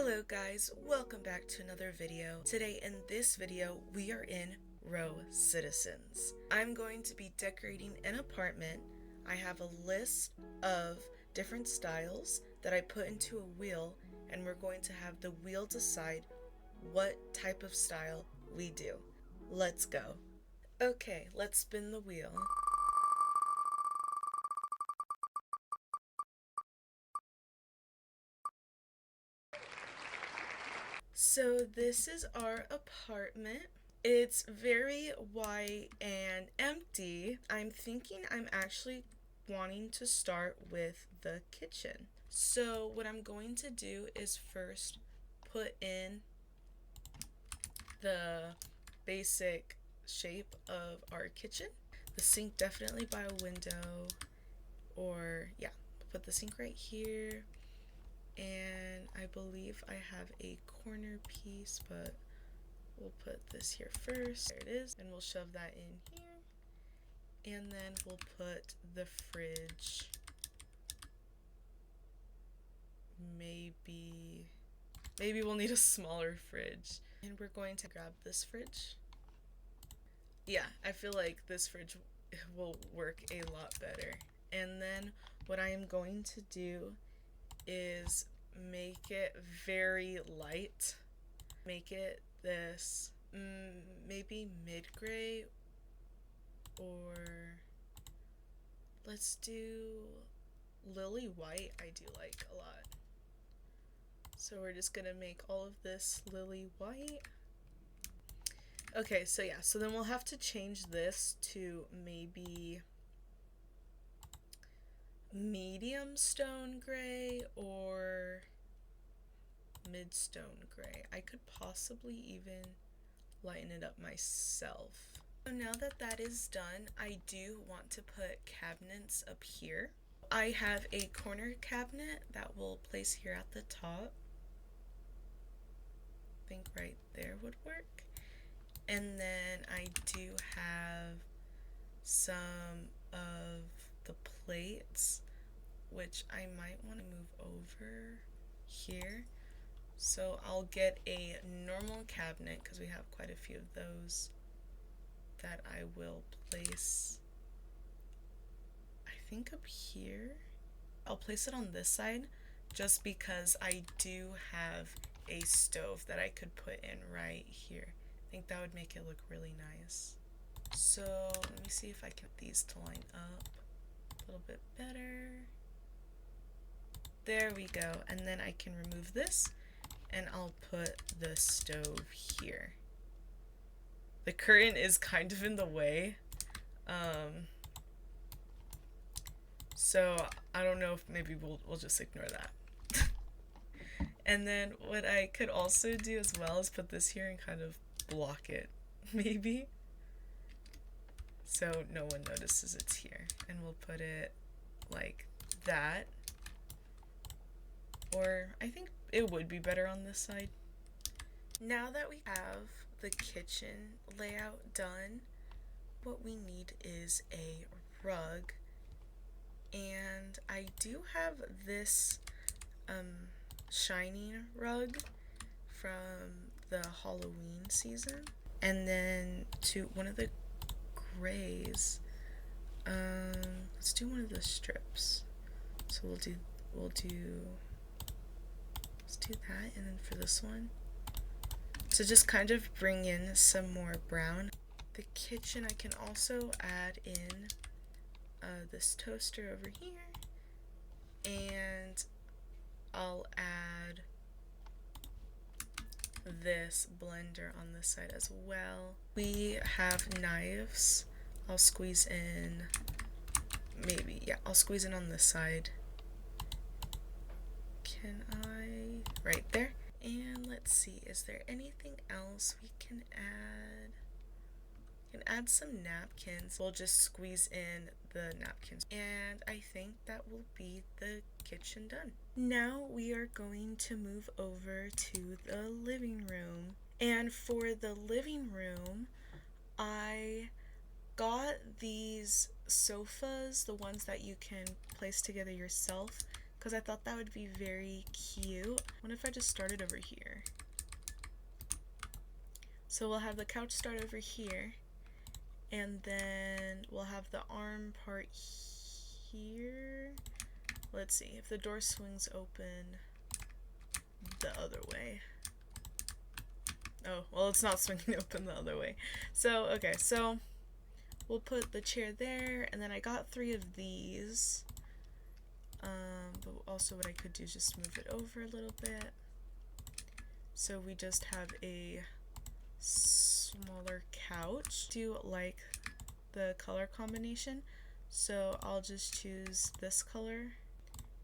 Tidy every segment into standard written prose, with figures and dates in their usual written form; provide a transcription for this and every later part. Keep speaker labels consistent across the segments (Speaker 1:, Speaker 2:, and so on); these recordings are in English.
Speaker 1: Hello guys, welcome back to another video. Today in this video, we are in RoCitizens. I'm going to be decorating an apartment. I have a list of different styles that I put into a wheel, and we're going to have the wheel decide what type of style we do. Let's go. Okay, let's spin the wheel. So this is our apartment. It's very white and empty. I'm thinking I'm actually wanting to start with the kitchen. So what I'm going to do is first put in the basic shape of our kitchen. The sink definitely by a window, or yeah, put the sink right here. And I believe I have a corner piece, but we'll put this here first. There it is. And we'll shove that in here. And then we'll put the fridge. Maybe we'll need a smaller fridge. And we're going to grab this fridge. Yeah, I feel like this fridge will work a lot better. And then what I am going to do is make it very light. Make it this maybe mid-gray, or let's do lily white. I do like a lot. So we're just gonna make all of this lily white. Okay, so yeah, so then we'll have to change this to maybe medium stone gray or mid stone gray. I could possibly even lighten it up myself. So now that that is done, I do want to put cabinets up here. I have a corner cabinet that we'll place here at the top. I think right there would work. And then I do have some of the plates, which I might want to move over here. So I'll get a normal cabinet, because we have quite a few of those, that I will place, I think, up here. I'll place it on this side just because I do have a stove that I could put in right here. I think that would make it look really nice. So let me see if I can get these to line up a little bit better. There we go. And then I can remove this and I'll put the stove here. The curtain is kind of in the way. So I don't know if maybe we'll just ignore that. And then what I could also do as well is put this here and kind of block it, maybe. So no one notices it's here. And we'll put it like that. Or I think it would be better on this side. Now that we have the kitchen layout done, what we need is a rug. And I do have this shining rug from the Halloween season. And then to one of the grays, let's do one of the strips. So let's do that. And then for this one, to just kind of bring in some more brown. The kitchen, I can also add in this toaster over here, and I'll add this blender on this side as well. We have knives. I'll squeeze in, maybe, yeah, I'll squeeze in on this side. Can I? Right there. And let's see, is there anything else we can add? We can add some napkins. We'll just squeeze in the napkins. And I think that will be the kitchen done. Now we are going to move over to the living room. And for the living room, I got these sofas, the ones that you can place together yourself, because I thought that would be very cute. What if I just started over here? So we'll have the couch start over here, and then we'll have the arm part here. Let's see if the door swings open the other way. Oh, well, it's not swinging open the other way. So, okay, so we'll put the chair there, and then I got 3 of these. But also what I could do is just move it over a little bit. So we just have a smaller couch. I do like the color combination, so I'll just choose this color,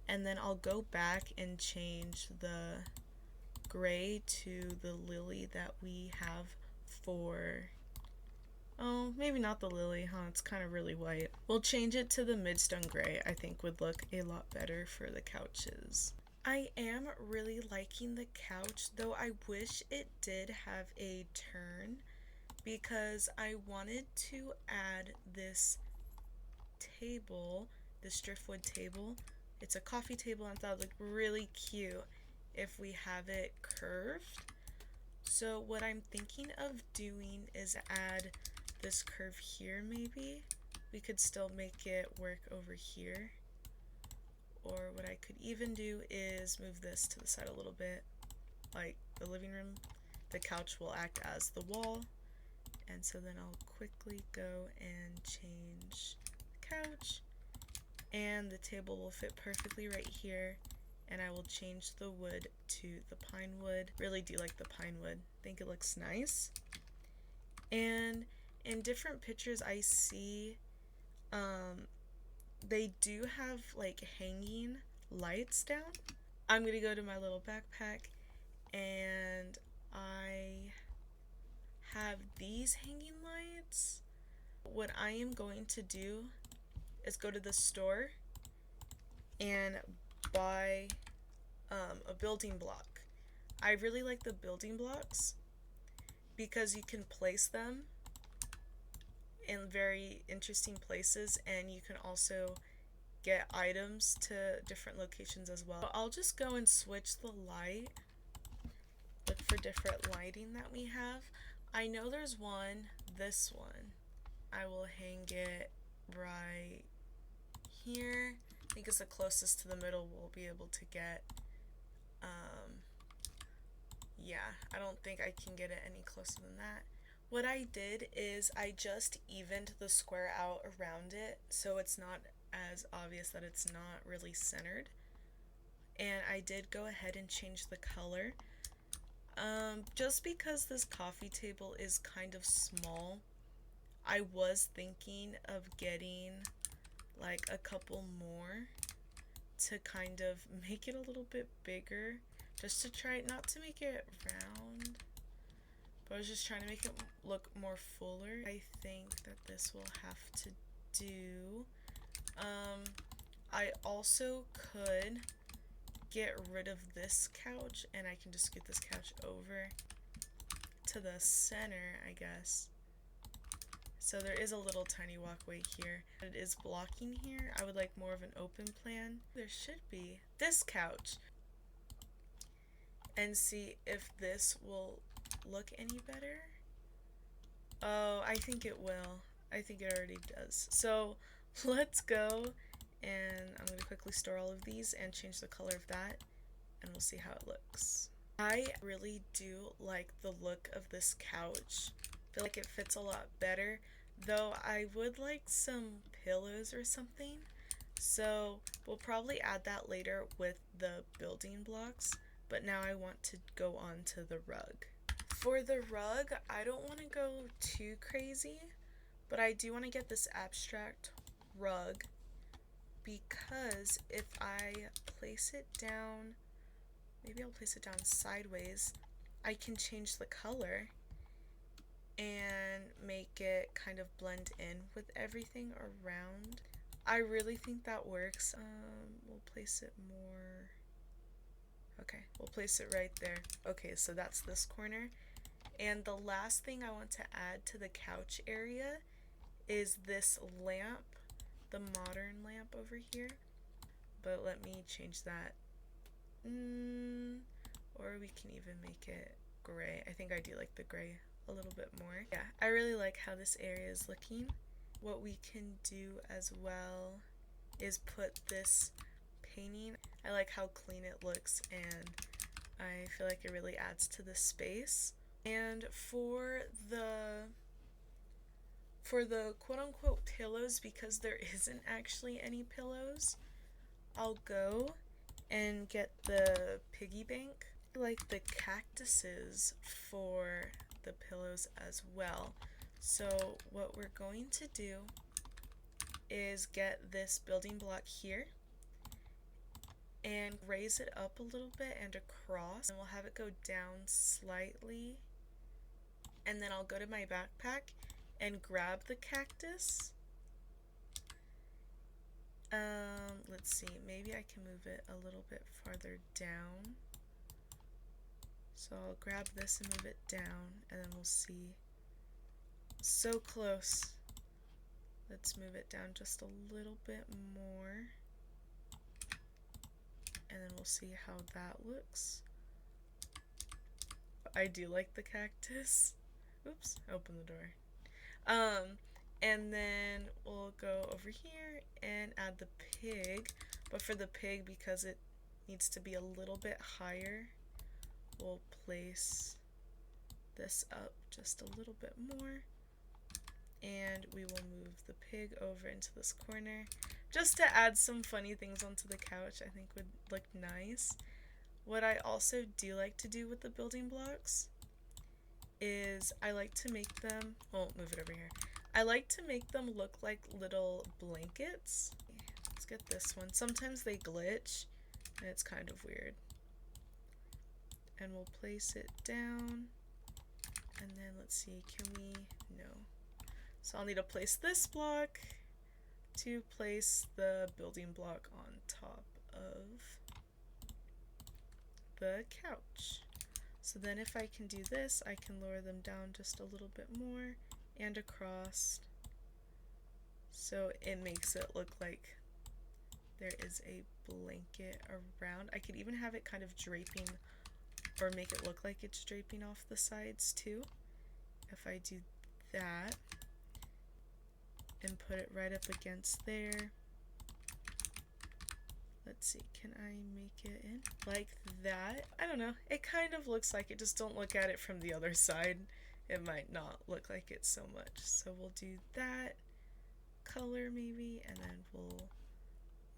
Speaker 1: and then I'll go back and change the gray to the lily that we have for, oh, maybe not the lily, huh? It's kind of really white. We'll change it to the midstone gray. I think would look a lot better for the couches. I am really liking the couch, though I wish it did have a turn, because I wanted to add this table, this driftwood table. It's a coffee table, and I thought it looked really cute if we have it curved. So what I'm thinking of doing is add this curve here. Maybe we could still make it work over here, or what I could even do is move this to the side a little bit, like the living room. The couch will act as the wall, and so then I'll quickly go and change the couch, and the table will fit perfectly right here. And I will change the wood to the pine wood. Really do like the pine wood. Think it looks nice. And in different pictures I see, they do have like hanging lights down. I'm gonna go to my little backpack, and I have these hanging lights. What I am going to do is go to the store and buy a building block. I really like the building blocks because you can place them in very interesting places, and you can also get items to different locations as well. I'll just go and switch the light, look for different lighting that we have. I know there's one, this one. I will hang it right here. I think it's the closest to the middle we'll be able to get. Yeah, I don't think I can get it any closer than that. What I did is I just evened the square out around it, so it's not as obvious that it's not really centered. And I did go ahead and change the color. Just because this coffee table is kind of small, I was thinking of getting like a couple more to kind of make it a little bit bigger, just to try, not to make it round, but I was just trying to make it look more fuller. I think that this will have to do. I also could get rid of this couch, and I can just scoot this couch over to the center, I guess. So there is a little tiny walkway here. It is blocking here. I would like more of an open plan. There should be this couch. And see if this will look any better. Oh, I think it will. I think it already does. So let's go, and I'm going to quickly store all of these and change the color of that, and we'll see how it looks. I really do like the look of this couch. I feel like it fits a lot better, though I would like some pillows or something. So we'll probably add that later with the building blocks. But now I want to go on to the rug. For the rug, I don't want to go too crazy, but I do want to get this abstract rug, because if I place it down, maybe I'll place it down sideways, I can change the color and make it kind of blend in with everything around. I really think that works. We'll place it more. Okay, we'll place it right there. Okay, so that's this corner. And the last thing I want to add to the couch area is this lamp, the modern lamp over here. but let me change that. Or we can even make it gray. I think I do like the gray a little bit more. Yeah, I really like how this area is looking. What we can do as well is put this painting. I like how clean it looks, and I feel like it really adds to the space. And for the quote-unquote pillows, because there isn't actually any pillows, I'll go and get the piggy bank. I like the cactuses for the pillows as well. So what we're going to do is get this building block here and raise it up a little bit and across, and we'll have it go down slightly, and then I'll go to my backpack and grab the cactus. Let's see, maybe I can move it a little bit farther down. So I'll grab this and move it down, and then we'll see. So close. Let's move it down just a little bit more, and then we'll see how that looks. I do like the cactus. Oops, I opened the door. And then we'll go over here and add the pig. But for the pig, because it needs to be a little bit higher, we'll place this up just a little bit more. And we will move the pig over into this corner just to add some funny things onto the couch. I think would look nice. What I also do like to do with the building blocks is I like to make them, well, move it over here. I like to make them look like little blankets. Let's get this one. Sometimes they glitch and it's kind of weird. And we'll place it down. And then let's see, can we, no. So I'll need to place this block to place the building block on top of the couch. So then if I can do this, I can lower them down just a little bit more and across, so it makes it look like there is a blanket around. I could even have it kind of draping, or make it look like it's draping off the sides too. If I do that and put it right up against there. Let's see, can I make it in like that? I don't know, it kind of looks like it, just don't look at it from the other side. It might not look like it so much. So we'll do that color maybe, and then we'll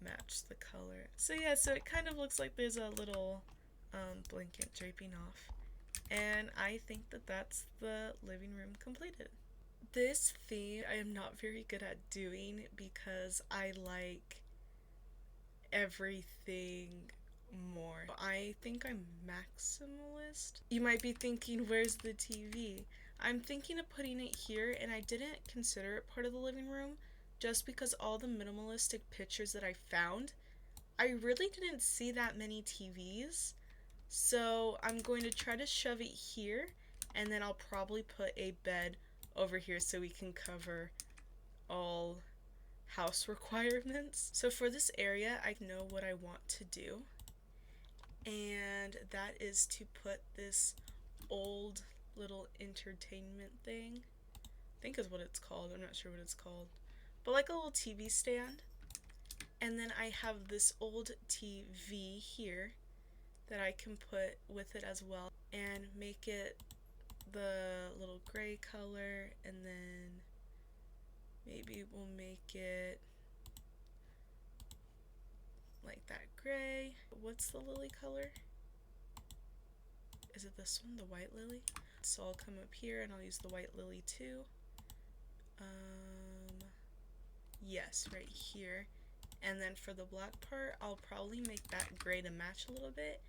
Speaker 1: match the color. So yeah, so it kind of looks like there's a little blanket draping off. And I think that that's the living room completed. This theme I am not very good at doing because I like everything more. I think I'm maximalist. You might be thinking, where's the TV? I'm thinking of putting it here, and I didn't consider it part of the living room just because all the minimalistic pictures that I found, I really didn't see that many TVs. So I'm going to try to shove it here, and then I'll probably put a bed over here so we can cover all house requirements. So for this area, I know what I want to do, and that is to put this old little entertainment thing, I think is what it's called, I'm not sure what it's called, but like a little TV stand. And then I have this old TV here that I can put with it as well and make it the little gray color, and then maybe we'll make it like that gray. What's the lily color? Is it this one, the white lily? So I'll come up here and I'll use the white lily too. Yes, right here. And then for the black part, I'll probably make that gray to match a little bit.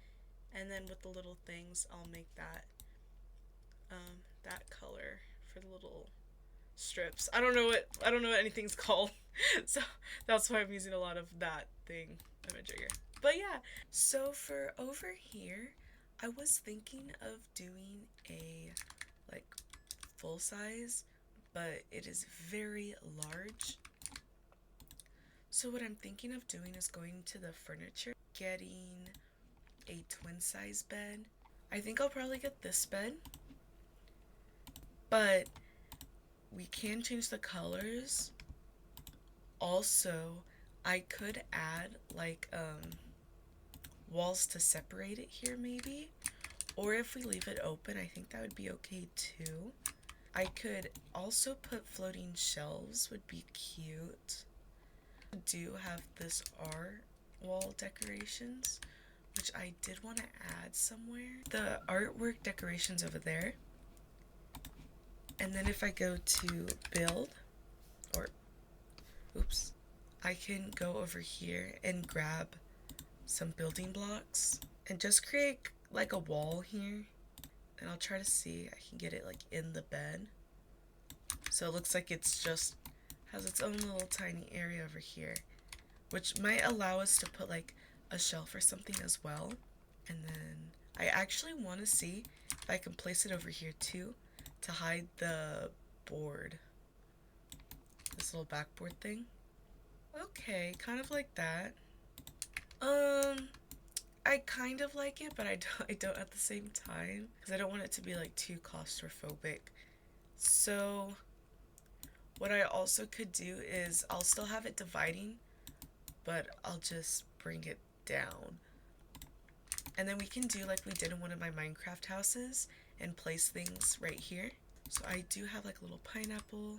Speaker 1: And then with the little things, I'll make that that color for the little strips. I don't know what anything's called. So that's why I'm using a lot of that thing imagery here. But yeah, so for over here, I was thinking of doing a like full size, but it is very large. So what I'm thinking of doing is going to the furniture, getting a twin size bed. I think I'll probably get this bed, but we can change the colors. Also, I could add like walls to separate it here maybe, or if we leave it open, I think that would be okay too. I could also put floating shelves, would be cute. I do have this art wall decorations, which I did want to add somewhere. The artwork decorations over there. And then if I go to build, or oops, I can go over here and grab some building blocks and just create like a wall here. And I'll try to see I can get it like in the bed. So it looks like it's just has its own little tiny area over here, which might allow us to put like a shelf or something as well. And then I actually want to see if I can place it over here too to hide the board. This little backboard thing. Okay, kind of like that. I kind of like it, but I don't at the same time because I don't want it to be like too claustrophobic. So what I also could do is I'll still have it dividing, but I'll just bring it down. And then we can do like we did in one of my Minecraft houses and place things right here. So I do have like a little pineapple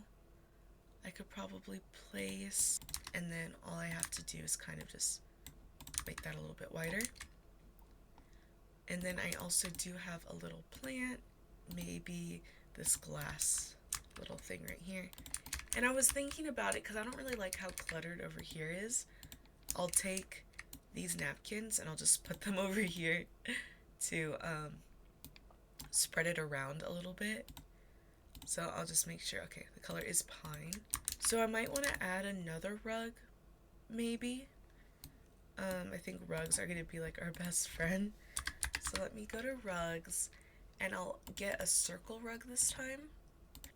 Speaker 1: I could probably place, and then all I have to do is kind of just make that a little bit wider. And then I also do have a little plant, maybe this glass little thing right here. And I was thinking about it because I don't really like how cluttered over here is. I'll take these napkins and I'll just put them over here to spread it around a little bit. So I'll just make sure, okay, the color is pine. So I might want to add another rug, maybe. I think rugs are going to be like our best friend. So let me go to rugs and I'll get a circle rug this time.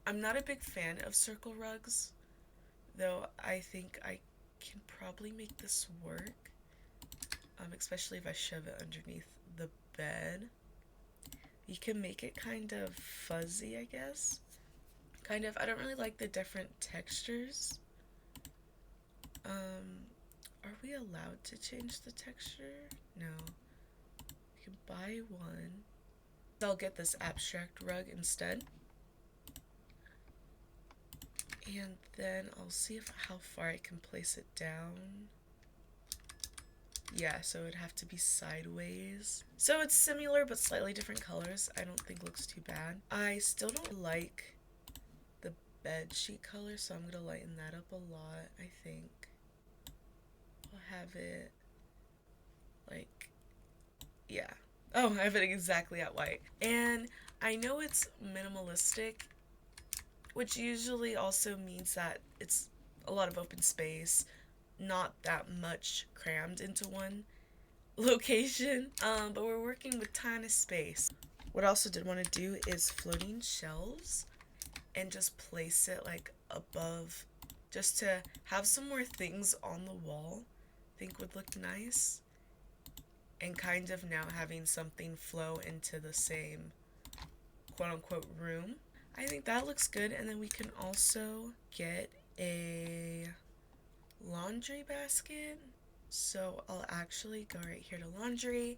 Speaker 1: I'm not a big fan of circle rugs, though I think I can probably make this work, especially if I shove it underneath the bed. You can make it kind of fuzzy, I guess. Kind of. I don't really like the different textures. Are we allowed to change the texture? No. You can buy one. I'll get this abstract rug instead. And then I'll see how far I can place it down. Yeah, so it'd have to be sideways. So it's similar but slightly different colors. I don't think looks too bad. I still don't like the bed sheet color, so I'm gonna lighten that up a lot, I think. I'll have it like, yeah. Oh, I have it exactly at white. And I know it's minimalistic, which usually also means that it's a lot of open space, not that much crammed into one location, but we're working with tiny space. What I also did want to do is floating shelves and just place it like above, just to have some more things on the wall. I think would look nice, and kind of now having something flow into the same quote-unquote room. I think that looks good. And then we can also get a laundry basket. So I'll actually go right here to laundry,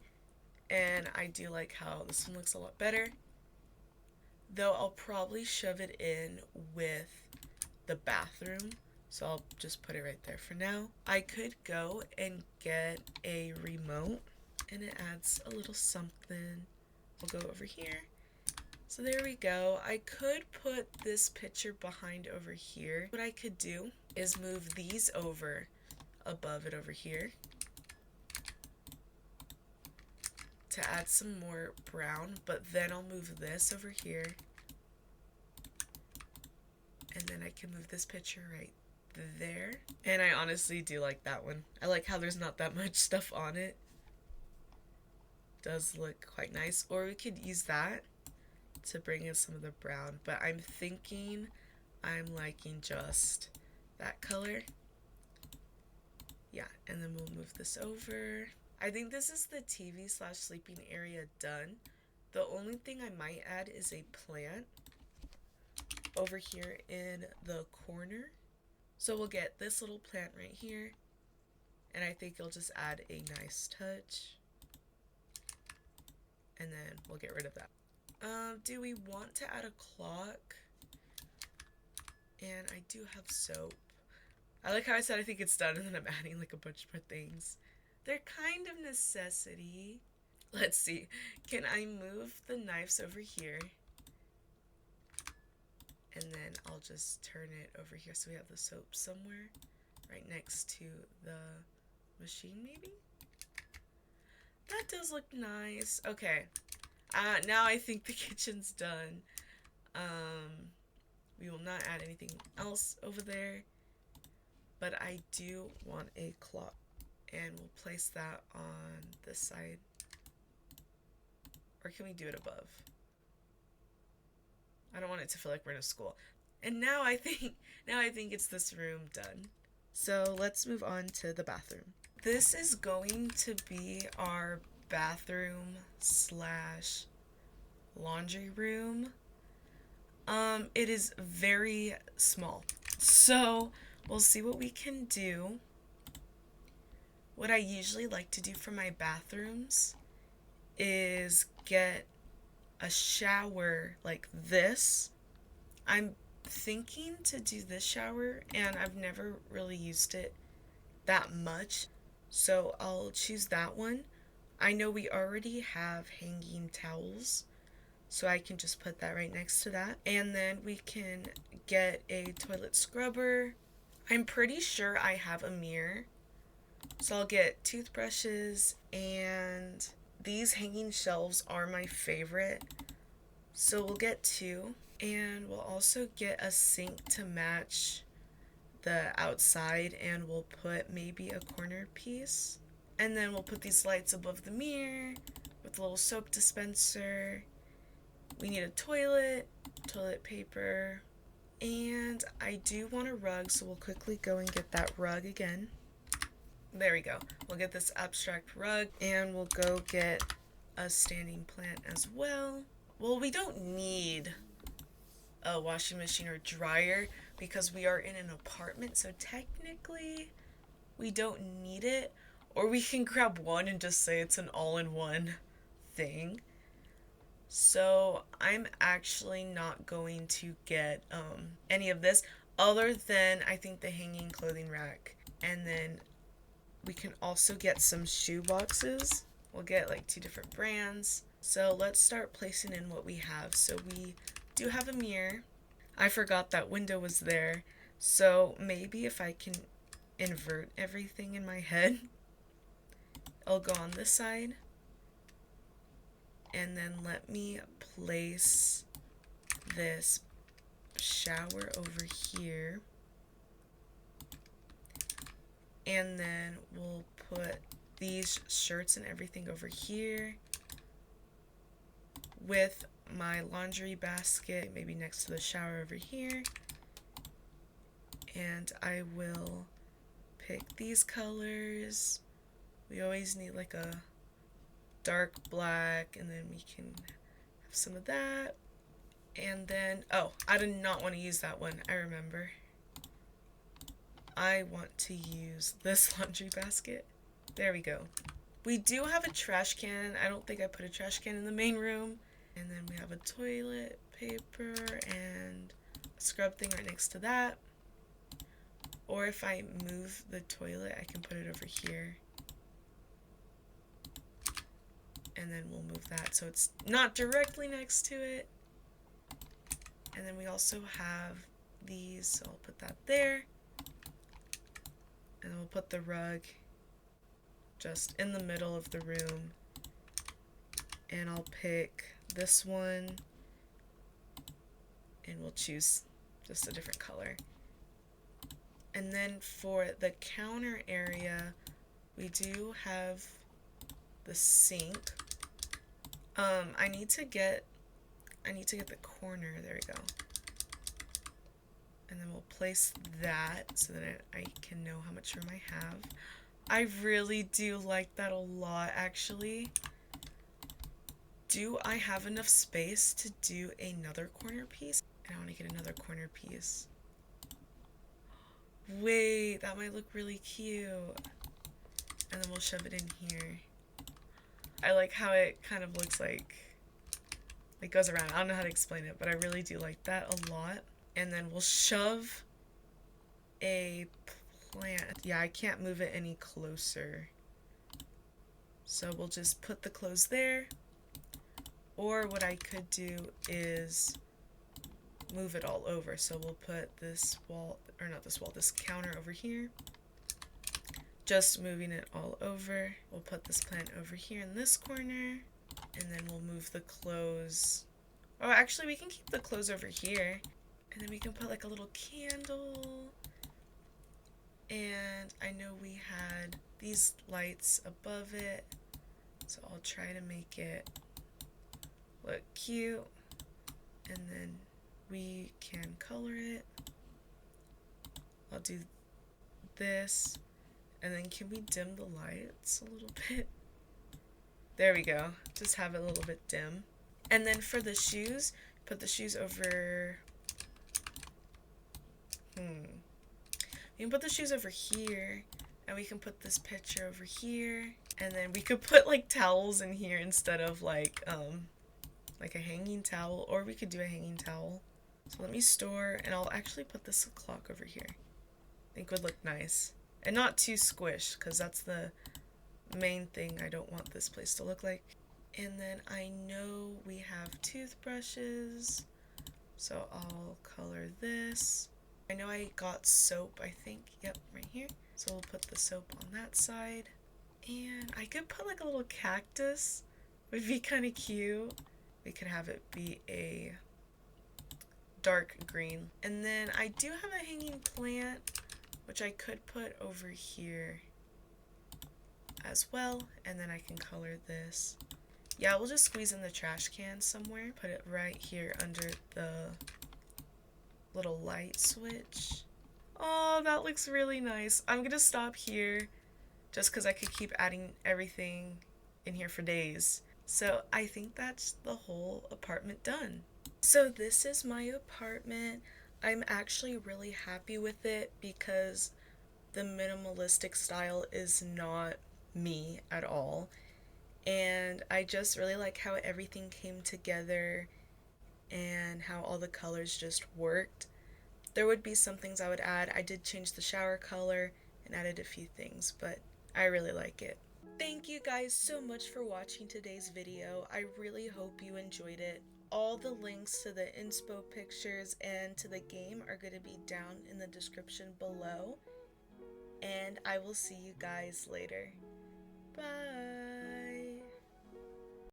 Speaker 1: and I do like how this one looks a lot better, though I'll probably shove it in with the bathroom, so I'll just put it right there for now. I could go and get a remote, and it adds a little something. I'll go over here. So there we go. I could put this picture behind over here. What I could do is move these over above it over here to add some more brown, but then I'll move this over here, and then I can move this picture right there. And I honestly do like that one. I like how there's not that much stuff on it. Does look quite nice. Or we could use that to bring in some of the brown, but I'm thinking I'm liking just that color. Yeah, and then we'll move this over. I think this is the TV slash sleeping area done. The only thing I might add is a plant over here in the corner. So we'll get this little plant right here, and I think it'll just add a nice touch. And then we'll get rid of that. Do we want to add a clock? And I do have soap. I like how I said I think it's done, and then I'm adding like a bunch more things. They're kind of necessity. Let's see. Can I move the knives over here? And then I'll just turn it over here so we have the soap somewhere right next to the machine, maybe? That does look nice. Okay. Now I think the kitchen's done. We will not add anything else over there. But I do want a clock. And we'll place that on this side. Or can we do it above? I don't want it to feel like we're in a school. And now I think it's this room done. So let's move on to the bathroom. This is going to be our bathroom slash laundry room. It is very small. So we'll see what we can do. What I usually like to do for my bathrooms is get a shower like this. I'm thinking to do this shower, and I've never really used it that much, so I'll choose that one. I know we already have hanging towels, so I can just put that right next to that. And then we can get a toilet scrubber. I'm pretty sure I have a mirror, so I'll get toothbrushes, and these hanging shelves are my favorite, so we'll get 2. And we'll also get a sink to match the outside, and we'll put maybe a corner piece. And then we'll put these lights above the mirror with a little soap dispenser. We need a toilet paper, and I do want a rug, so we'll quickly go and get that rug again. There we go. We'll get this abstract rug, and we'll go get a standing plant as well. Well, we don't need a washing machine or dryer because we are in an apartment, so technically we don't need it. Or we can grab one and just say it's an all-in-one thing. So I'm actually not going to get any of this other than I think the hanging clothing rack. And then we can also get some shoe boxes. We'll get like 2 different brands. So let's start placing in what we have. So we do have a mirror. I forgot that window was there. So maybe if I can invert everything in my head, I'll go on this side. And then let me place this shower over here. And then we'll put these shirts and everything over here with my laundry basket, maybe next to the shower over here. And I will pick these colors. We always need like a dark black, and then we can have some of that. And then, oh, I did not want to use that one. I remember. I want to use this laundry basket. There we go. We do have a trash can. I don't think I put a trash can in the main room. And then we have a toilet paper and a scrub thing right next to that. Or if I move the toilet, I can put it over here. And then we'll move that so it's not directly next to it. And then we also have these, so I'll put that there. And we'll put the rug just in the middle of the room. And I'll pick this one, and we'll choose just a different color. And then for the counter area, we do have the sink. I need to get the corner. There we go. And then we'll place that so that I can know how much room I have. I really do like that a lot, actually. Do I have enough space to do another corner piece? I want to get another corner piece. Wait, that might look really cute. And then we'll shove it in here. I like how it kind of looks like it goes around. I don't know how to explain it, but I really do like that a lot. And then we'll shove a plant. Yeah, I can't move it any closer. So we'll just put the clothes there. Or what I could do is move it all over. So we'll put this wall, or not this wall, this counter over here. Just moving it all over. We'll put this plant over here in this corner. And then we'll move the clothes. Oh, actually we can keep the clothes over here. And then we can put like a little candle. And I know we had these lights above it. So I'll try to make it look cute. And then we can color it. I'll do this. And then can we dim the lights a little bit? There we go. Just have it a little bit dim. And then for the shoes, put the shoes over... We can put the shoes over here. And we can put this picture over here. And then we could put like towels in here instead of like a hanging towel. Or we could do a hanging towel. So let me store, and I'll actually put this clock over here. I think would look nice. And not too squished, because that's the main thing I don't want this place to look like. And then I know we have toothbrushes, so I'll color this. I know I got soap, I think. Yep, right here. So we'll put the soap on that side. And I could put like a little cactus. Would be kind of cute. We could have it be a dark green. And then I do have a hanging plant, which I could put over here as well. And then I can color this. Yeah, we'll just squeeze in the trash can somewhere. Put it right here under the little light switch. Oh, that looks really nice. I'm gonna stop here just because I could keep adding everything in here for days. So I think that's the whole apartment done. So this is my apartment. I'm actually really happy with it because the minimalistic style is not me at all. And I just really like how everything came together and how all the colors just worked. There would be some things I would add. I did change the shower color and added a few things, but I really like it. Thank you guys so much for watching today's video. I really hope you enjoyed it. All the links to the inspo pictures and to the game are going to be down in the description below. And I will see you guys later. Bye!